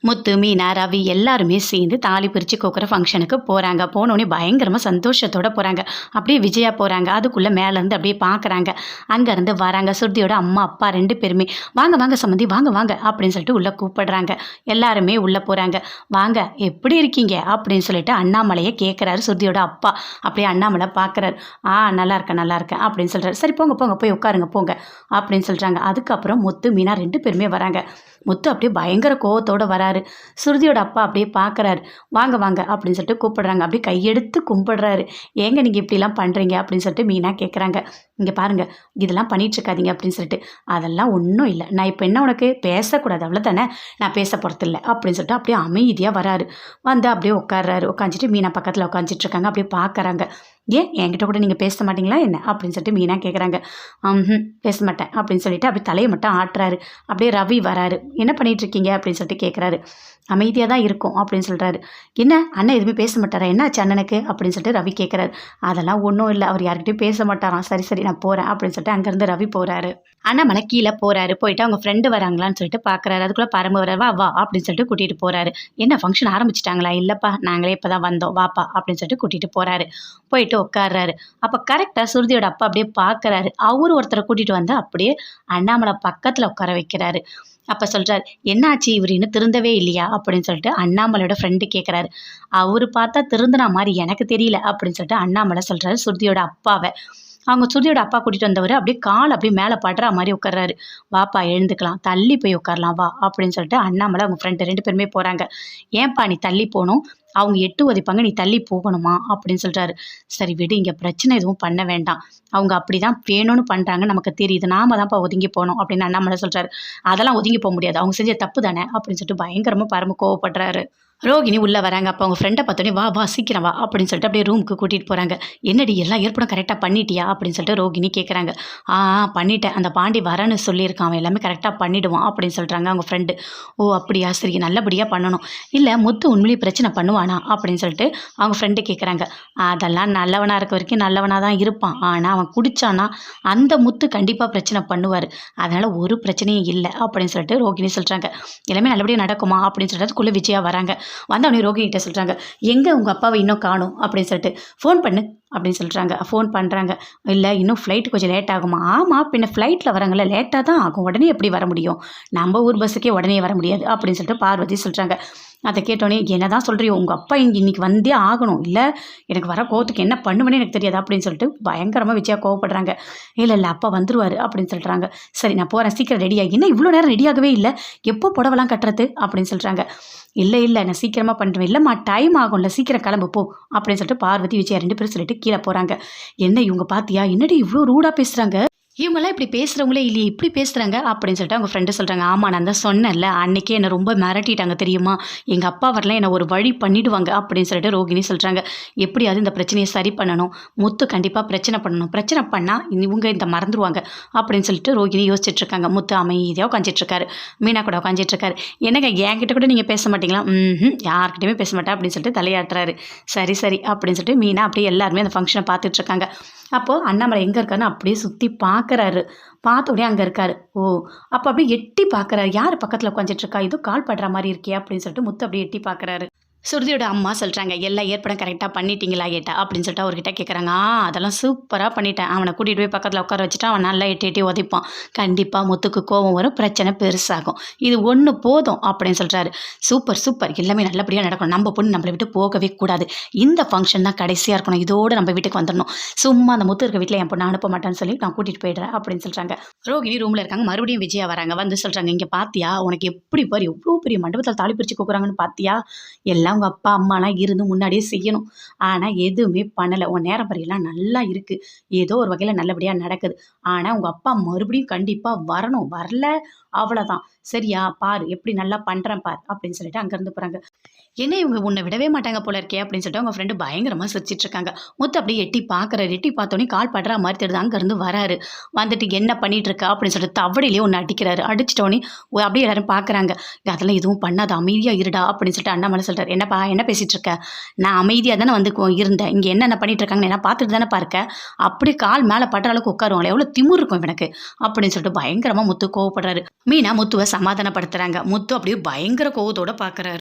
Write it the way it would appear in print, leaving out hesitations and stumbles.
முத்து, மீனா, ரவி எல்லாருமே சேர்ந்து தாலி பிரித்து கோக்குற ஃபங்க்ஷனுக்கு போகிறாங்க. போனோடனே பயங்கரமாக சந்தோஷத்தோடு போகிறாங்க. அப்படியே விஜயா போகிறாங்க. அதுக்குள்ளே மேலேருந்து அப்படியே பார்க்குறாங்க. அங்கேருந்து வராங்க. சுருதியோட அம்மா அப்பா 2 பேருமே வாங்க வாங்க சம்மந்தி வாங்க வாங்க அப்படின்னு சொல்லிட்டு உள்ளே கூப்பிடுறாங்க. எல்லாருமே உள்ளே போகிறாங்க. வாங்க எப்படி இருக்கீங்க அப்படின்னு சொல்லிட்டு அண்ணாமலையை கேட்குறாரு சுருதியோட அப்பா. அப்படியே அண்ணாமலை பார்க்குறாரு. நல்லா இருக்கேன் அப்படின்னு சொல்கிறாரு. சரி போங்க போங்க போய் உட்காருங்க போங்க அப்படின்னு சொல்கிறாங்க. அதுக்கப்புறம் முத்து, மீனா 2 பேருமே வராங்க. முத்து அப்படியே பயங்கர கோவத்தோடு வராரு. சுருதியோட அப்பா அப்படியே பார்க்குறாரு. வாங்க வாங்க அப்படின்னு சொல்லிட்டு கூப்பிடுறாங்க. அப்படியே கையெடுத்து கும்பிடுறாரு. ஏங்க நீங்கள் இப்படிலாம் பண்ணுறீங்க அப்படின்னு சொல்லிட்டு மீனா கேட்குறாங்க. இங்கே பாருங்கள், இதெல்லாம் பண்ணிகிட்ருக்காதீங்க அப்படின்னு சொல்லிட்டு. அதெல்லாம் ஒன்றும் இல்லை, நான் இப்போ என்ன உனக்கு பேசக்கூடாது அவ்வளோதானே, நான் பேச போகிறதில்ல அப்படின்னு சொல்லிட்டு அப்படியே அமைதியாக வராரு. வந்து அப்படியே உட்கார்றாரு. உட்காந்துட்டு மீனா பக்கத்தில் உட்காந்துட்ருக்காங்க. அப்படியே பார்க்குறாங்க. ஏன் என்கிட்ட கூட நீங்கள் பேச மாட்டிங்களா என்ன அப்படின்னு சொல்லிட்டு மீனா கேட்குறாங்க. பேச மாட்டேன் அப்படின்னு சொல்லிட்டு அப்படியே தலையை மட்டும் ஆட்டுறாரு. அப்படியே ரவி வராரு. என்ன பண்ணிகிட்ருக்கீங்க அப்படின்னு சொல்லிட்டு கேட்குறாரு. அமைதியாக தான் இருக்கும் அப்படின்னு சொல்கிறாரு. என்ன அண்ணன் எதுவுமே பேச மாட்டாரா, என்ன ஆச்சு அண்ணனுக்கு அப்படின்னு சொல்லிட்டு ரவி கேட்குறாரு. அதெல்லாம் ஒன்றும் இல்லை, அவர் யார்கிட்டையும் பேச மாட்டாராம். சரி சரி நான் போகிறேன் அப்படின்னு சொல்லிட்டு அங்கேருந்து ரவி போகிறாரு. அண்ணாமலை கீழே போகிறாரு. போயிட்டு அவங்க ஃப்ரெண்டு வராங்களான்னு சொல்லிட்டு பார்க்குறாரு. அதுக்குள்ளே பரம்பு வர வா வா அப்படின்னு சொல்லிட்டு கூட்டிகிட்டு போகிறாரு. என்ன ஃபங்க்ஷன் ஆரம்பிச்சிட்டாங்களா, இல்லைப்பா நாங்களே இப்போ தான் வந்தோம் வாப்பா அப்படின்னு சொல்லிட்டு கூட்டிகிட்டு போகிறாரு. போயிட்டு உட்கார்றாரு. அப்போ கரெக்டாக சுருதியோட அப்பா அப்படியே பார்க்குறாரு. அவர் ஒருத்தரை கூட்டிகிட்டு வந்து அப்படியே அண்ணாமலை பக்கத்தில் உட்கார வைக்கிறாரு. அப்போ சொல்கிறார், என்னாச்சு இவர் இன்னும் திருந்தவே இல்லையா அப்படின்னு சொல்லிட்டு அண்ணாமலையோட ஃப்ரெண்டு கேட்குறாரு. அவர் பார்த்தா திருந்தினா மாதிரி எனக்கு தெரியல அப்படின்னு சொல்லிட்டு அண்ணாமலை சொல்கிறாரு சுருதியோட அப்பாவை. அவங்க சுருதியோட அப்பா கூட்டிகிட்டு வந்தவர் அப்படியே கால் அப்படியே மேலே படுற மாதிரி உட்கார்றாரு. வாப்பா எழுந்துக்கலாம், தள்ளி போய் உட்காரலாம் வா அப்படின்னு சொல்லிட்டு அண்ணாமலை அவங்க ஃப்ரெண்டு 2 பேருமே போகிறாங்க. ஏன்பா நீ தள்ளி போகணும், அவங்க 8 உதைப்பாங்க நீ தள்ளி போகணுமா அப்படின்னு சொல்கிறாரு. சரி விடு, இங்கே பிரச்சனை எதுவும் பண்ண வேண்டாம், அவங்க அப்படி தான் வேணும்னு பண்ணுறாங்க நமக்கு தெரியுது, நாம தான்ப்பா ஒதுங்கி போகணும் அப்படின்னு அண்ணாமலை சொல்கிறாரு. அதெல்லாம் ஒதுங்கி போக முடியாது, அவங்க செஞ்ச தப்பு தானே அப்படின்னு சொல்லிட்டு பயங்கரமாக பரம கோவப்படுறாரு. ரோகிணி உள்ளே வராங்க. அப்போ அவங்க ஃப்ரெண்டை பார்த்தோன்னே வா வா சீக்கிரம் வா அப்படின்னு சொல்லிட்டு அப்படியே ரூமுக்கு கூட்டிகிட்டு போகிறாங்க. என்னடி எல்லாம் ஏற்படும் கரெக்டாக பண்ணிட்டியா அப்படின்னு சொல்லிட்டு ரோகிணி கேட்குறாங்க. பண்ணிட்டேன், அந்த பாண்டி வரேன்னு சொல்லியிருக்கான், அவன் எல்லாமே கரெக்டாக பண்ணிவிடுவான் அப்படின்னு சொல்கிறாங்க அவங்க ஃப்ரெண்டு. ஓ அப்படியா, சரி நல்லபடியாக பண்ணணும். இல்லை முத்து உண்மையிலேயே பிரச்சனை பண்ணுவானா அப்படின்னு சொல்லிட்டு அவங்க ஃப்ரெண்டு கேட்குறாங்க. அதெல்லாம் நல்லவனாக இருக்க வரைக்கும் நல்லவனாக தான் இருப்பான், ஆனால் அவன் குடித்தானா அந்த முத்து கண்டிப்பாக பிரச்சனை பண்ணுவார், அதனால் ஒரு பிரச்சனையும் இல்லை அப்படின்னு சொல்லிட்டு ரோகிணி சொல்கிறாங்க. எல்லாமே நல்லபடியாக நடக்குமா அப்படின்னு சொல்லிட்டு அதுக்குள்ளே விஜயா வராங்க. வந்தவொடனே ரோகிணிகிட்ட சொல்கிறாங்க, எங்கே உங்கள் அப்பாவை இன்னும் காணும் அப்படின்னு சொல்லிட்டு ஃபோன் பண்ணு அப்படின்னு சொல்கிறாங்க. ஃபோன் பண்ணுறாங்க. இல்லை இன்னும் ஃப்ளைட்டு கொஞ்சம் லேட் ஆகுமா. ஆமாம் பின்ன ஃப்ளைட்டில் வரங்கள லேட்டாக தான் ஆகும், உடனே எப்படி வர முடியும், நம்ம ஊர் பஸ்ஸுக்கே உடனே வர முடியாது அப்படின்னு சொல்லிட்டு பார்வதி சொல்கிறாங்க. அதை கேட்டோன்னே என்ன தான் சொல்கிறியோ, உங்கள் அப்பா இன்றைக்கி வந்தே ஆகணும், இல்லை எனக்கு வர கோவத்துக்கு என்ன பண்ணுவேன்னு எனக்கு தெரியாது அப்படின்னு சொல்லிட்டு பயங்கரமாக விஜயா கோவப்படுறாங்க. இல்லை அப்பா வந்துருவார் அப்படின்னு சொல்கிறாங்க. சரி நான் போகிறேன், சீக்கிரம் ரெடியாகி. என்ன இவ்வளோ நேரம் ரெடியாகவே இல்லை, எப்போ புடவெல்லாம் கட்டுறது அப்படின்னு சொல்கிறாங்க. இல்லை நான் சீக்கிரமாக பண்ணுறேன். இல்லைம்மா டைம் ஆகும்ல, சீக்கிரம் கிளம்பு போ அப்படின்னு சொல்லிட்டு பார்வதி விஜயா 2 பேரும் சொல்லிட்டு கீழே போகிறாங்க. என்ன இவங்க பார்த்தியா, என்னடி இவ்வளோ ரூடாக பேசுகிறாங்க, இவங்கெல்லாம் இப்படி பேசுகிறவங்களே இல்லையே இப்படி பேசுகிறாங்க அப்படின்னு சொல்லிட்டு அவங்க ஃப்ரெண்டு சொல்கிறாங்க. ஆமாம் நான் தான் சொன்னேன்ல, அன்றைக்கே என்னை ரொம்ப மிரட்டிட்டாங்க தெரியுமா, எங்கள் அப்பா வரலாம் என்னை ஒரு வழி பண்ணிவிடுவாங்க அப்படின்னு சொல்லிட்டு ரோகிணி சொல்கிறாங்க. எப்படியாவது இந்த பிரச்சனையை சரி பண்ணணும், முத்து கண்டிப்பாக பிரச்சனை பண்ணணும், பிரச்சனை பண்ணால் இவங்க இந்த மறந்துடுவாங்க அப்படின்னு சொல்லிட்டு ரோகிணி யோசிச்சுட்ருக்காங்க. முத்து அமைதியாக உட்காந்துட்ருக்காரு. மீனா கூட உட்காந்துட்ருக்காரு. என்னங்க என்கிட்ட கூட நீங்கள் பேச மாட்டீங்களா, யார்கிட்டையுமே பேச மாட்டேன் அப்படின்னு சொல்லிட்டு தலையாட்டுறாரு. சரி அப்படின்னு சொல்லிட்டு மீனா அப்படியே எல்லாருமே அந்த ஃபங்க்ஷனை பார்த்துட்ருக்காங்க. அப்போது அண்ணாமலை எங்கே இருக்காருன்னு அப்படியே சுற்றி பார்க்குறாரு. பார்த்த உடனே அங்கே இருக்காரு. அப்போ அப்படியே எட்டி பார்க்குறாரு. யார் பக்கத்தில் உட்காந்துட்ருக்கா, ஏதோ கால் படுற மாதிரி இருக்கே அப்படின்னு சொல்லிட்டு முத்து அப்படியே எட்டி பார்க்குறாரு. சுருதியோட அம்மா சொல்கிறாங்க, எல்லா ஏற்பாடும் கரெக்டாக பண்ணிட்டீங்களா ஏட்டா அப்படின்னு சொல்லிட்டு அவர்கிட்ட கேட்குறாங்க. அதெல்லாம் சூப்பராக பண்ணிட்டேன், அவனை கூட்டிகிட்டு போய் பக்கத்தில் உட்கார வச்சுட்டு அவன் நல்லா எட்டி உதைப்பான், கண்டிப்பாக முத்துக்கு கோபம் வரும், பிரச்சனை பெருசாகும், இது ஒன்று போதும் அப்படின்னு சொல்கிறாரு. சூப்பர் எல்லாமே நல்லபடியாக நடக்கணும், நம்ம பொண்ணு நம்மளை விட்டு போகவே கூடாது, இந்த ஃபங்க்ஷன் தான் கடைசியாக இருக்கணும், இதோடு நம்ம வீட்டுக்கு வந்துடணும், சும்மா அந்த முத்து இருக்க வீட்டில் என் பொண்ணு அனுப்ப மாட்டான்னு சொல்லி நான் கூட்டிகிட்டு போயிடுறேன் அப்படின்னு சொல்கிறாங்க. ரோகிணி ரூமில் இருக்காங்க. மறுபடியும் விஜயா வராங்க. வந்து சொல்கிறாங்க, இங்கே பார்த்தியா உனக்கு எப்படி பாரு எவ்வளோ பெரிய மண்டபத்தில் தாலி பிரித்து கொடுக்குறாங்கன்னு பார்த்தியா, எல்லாம் அவங்க அப்பா அம்மாலாம் இருந்து முன்னாடியே செய்யணும், ஆனால் எதுவுமே பண்ணலை, உன் நேரம் பரியெல்லாம் நல்லா இருக்குது, ஏதோ ஒரு வகையில் நல்லபடியாக நடக்குது, ஆனால் உங்கள் அப்பா மறுபடியும் கண்டிப்பாக வரணும், வரல அவ்வளோதான், சரியா பாரு எப்படி நல்லா பண்ணுறேன் பார் அப்படின்னு சொல்லிட்டு அங்கேருந்து போகிறாங்க. என்ன இவங்க உன்னை விடவே மாட்டாங்க போல இருக்கே அப்படின்னு சொல்லிட்டு அவங்க ஃப்ரெண்டு பயங்கரமாக சிரிச்சிட்டு இருக்காங்க. முத்து அப்படியே எட்டி பார்க்குறாரு. எட்டி பார்த்தோன்னே கால் படுற மாதிரி தெரியுது. அங்கேருந்து வராரு. வந்துட்டு என்ன பண்ணிட்டு இருக்கா அப்படின்னு சொல்லிட்டு தவடியிலே ஒன்று அடிக்கிறாரு. அடிச்சிட்டோன்னே அப்படியே எல்லாரும் பார்க்குறாங்க. அதெல்லாம் எதுவும் பண்ணாத, அமைதியாக இருடா அப்படின்னு சொல்லிட்டு அண்ணாமலை சொல்கிறார். என்னப்பா என்ன பேசிகிட்டு இருக்க, நான் அமைதியாக தானே வந்து இருந்தேன், இங்கே என்னென்ன பண்ணிட்டு இருக்காங்கன்னு என்ன பார்த்துட்டு தானே பார்க்க, அப்படி கால் மேலே படுற அளவுக்கு உட்காருவாங்களே, எவ்வளோ திமிரு இருக்கும் இவனுக்கு அப்படின்னு சொல்லிட்டு பயங்கரமாக முத்து கோவப்படுறாரு. மீனா முத்துவை சமாதானப்படுத்துறாங்க. முத்து அப்படியே பயங்கர கோவத்தோட பார்க்குறாரு.